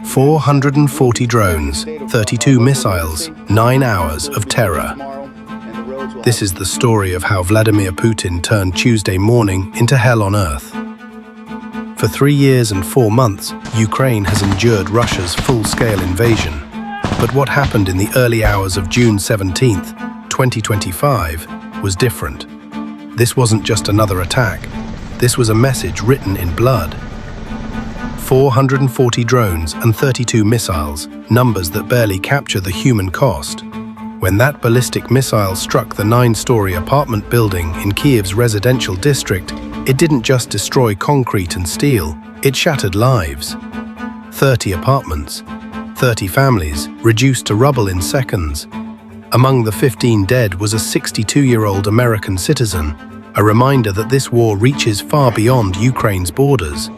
440 drones, 32 missiles, 9 hours of terror. This is the story of how Vladimir Putin turned Tuesday morning into hell on earth. For 3 years and 4 months, Ukraine has endured Russia's full-scale invasion. But what happened in the early hours of June 17, 2025, was different. This wasn't just another attack. This was a message written in blood. 440 drones and 32 missiles, numbers that barely capture the human cost. When that ballistic missile struck the 9-story apartment building in Kyiv's residential district, it didn't just destroy concrete and steel, it shattered lives. 30 apartments, 30 families, reduced to rubble in seconds. Among the 15 dead was a 62-year-old American citizen, a reminder that this war reaches far beyond Ukraine's borders.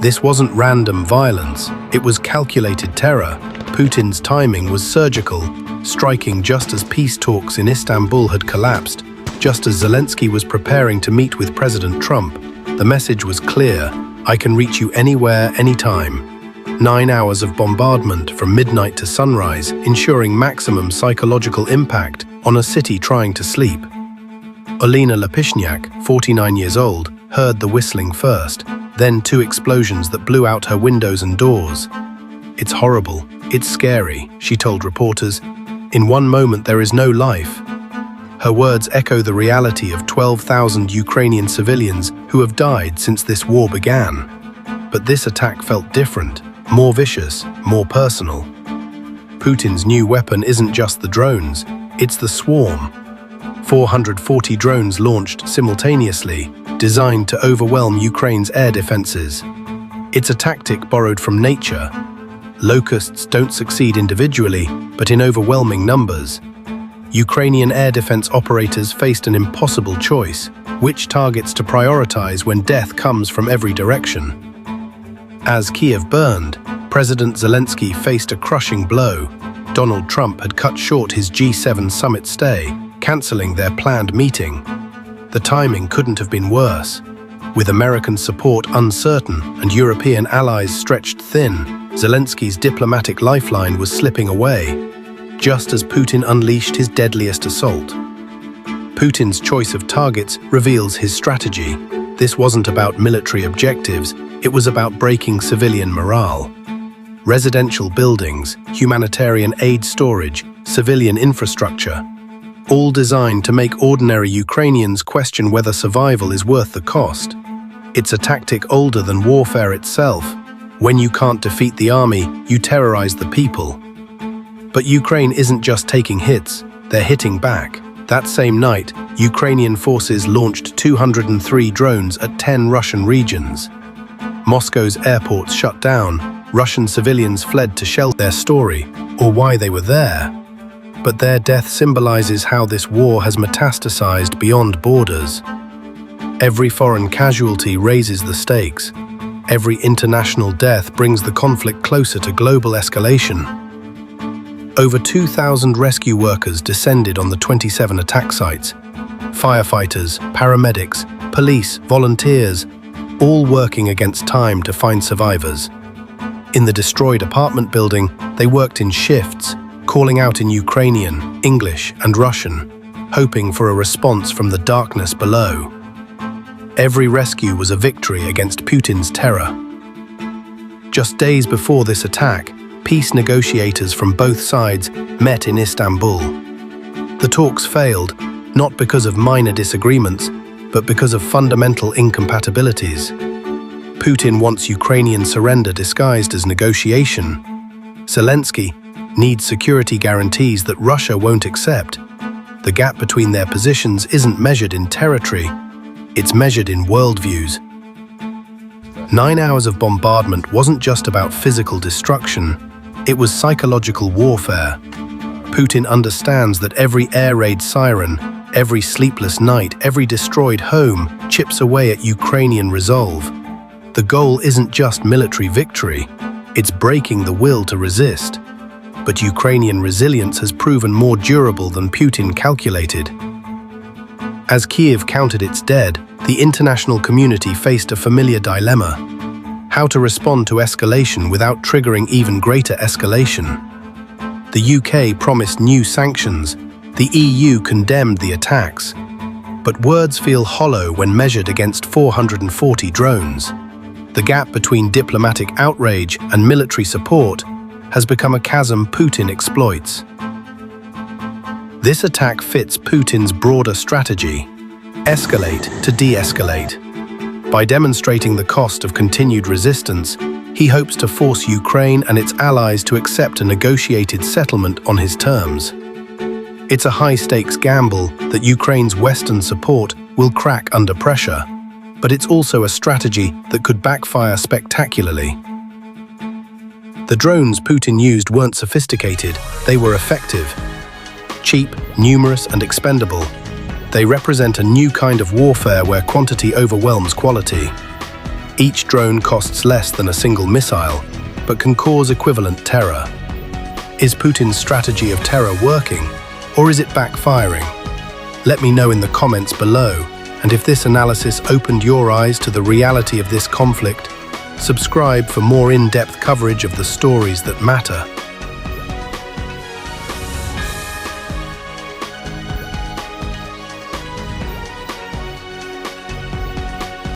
This wasn't random violence, it was calculated terror. Putin's timing was surgical, striking just as peace talks in Istanbul had collapsed, just as Zelensky was preparing to meet with President Trump. The message was clear: I can reach you anywhere, anytime. 9 hours of bombardment from midnight to sunrise, ensuring maximum psychological impact on a city trying to sleep. Olena Lepishniak, 49 years old, heard the whistling first, then 2 explosions that blew out her windows and doors. It's horrible, it's scary, she told reporters. In one moment there is no life. Her words echo the reality of 12,000 Ukrainian civilians who have died since this war began. But this attack felt different, more vicious, more personal. Putin's new weapon isn't just the drones, it's the swarm. 440 drones launched simultaneously, designed to overwhelm Ukraine's air defenses. It's a tactic borrowed from nature. Locusts don't succeed individually, but in overwhelming numbers. Ukrainian air defense operators faced an impossible choice: which targets to prioritize when death comes from every direction. As Kyiv burned, President Zelensky faced a crushing blow. Donald Trump had cut short his G7 summit stay, canceling their planned meeting. The timing couldn't have been worse. With American support uncertain and European allies stretched thin, Zelensky's diplomatic lifeline was slipping away, just as Putin unleashed his deadliest assault. Putin's choice of targets reveals his strategy. This wasn't about military objectives, it was about breaking civilian morale. Residential buildings, humanitarian aid storage, civilian infrastructure, all designed to make ordinary Ukrainians question whether survival is worth the cost. It's a tactic older than warfare itself. When you can't defeat the army, you terrorize the people. But Ukraine isn't just taking hits, they're hitting back. That same night, Ukrainian forces launched 203 drones at 10 Russian regions. Moscow's airports shut down, Russian civilians fled to shelter. Their story, or why they were there. But their death symbolizes how this war has metastasized beyond borders. Every foreign casualty raises the stakes. Every international death brings the conflict closer to global escalation. Over 2,000 rescue workers descended on the 27 attack sites. Firefighters, paramedics, police, volunteers, all working against time to find survivors. In the destroyed apartment building, they worked in shifts, calling out in Ukrainian, English, and Russian, hoping for a response from the darkness below. Every rescue was a victory against Putin's terror. Just days before this attack, peace negotiators from both sides met in Istanbul. The talks failed, not because of minor disagreements, but because of fundamental incompatibilities. Putin wants Ukrainian surrender disguised as negotiation. Zelensky needs security guarantees that Russia won't accept. The gap between their positions isn't measured in territory, it's measured in worldviews. 9 hours of bombardment wasn't just about physical destruction, it was psychological warfare. Putin understands that every air raid siren, every sleepless night, every destroyed home chips away at Ukrainian resolve. The goal isn't just military victory, it's breaking the will to resist. But Ukrainian resilience has proven more durable than Putin calculated. As Kyiv counted its dead, the international community faced a familiar dilemma. How to respond to escalation without triggering even greater escalation. The UK promised new sanctions. The EU condemned the attacks. But words feel hollow when measured against 440 drones. The gap between diplomatic outrage and military support has become a chasm Putin exploits. This attack fits Putin's broader strategy: escalate to de-escalate. By demonstrating the cost of continued resistance, he hopes to force Ukraine and its allies to accept a negotiated settlement on his terms. It's a high-stakes gamble that Ukraine's Western support will crack under pressure, but it's also a strategy that could backfire spectacularly. The drones Putin used weren't sophisticated, they were effective. Cheap, numerous, and expendable. They represent a new kind of warfare where quantity overwhelms quality. Each drone costs less than a single missile, but can cause equivalent terror. Is Putin's strategy of terror working, or is it backfiring? Let me know in the comments below, and if this analysis opened your eyes to the reality of this conflict, subscribe for more in-depth coverage of the stories that matter.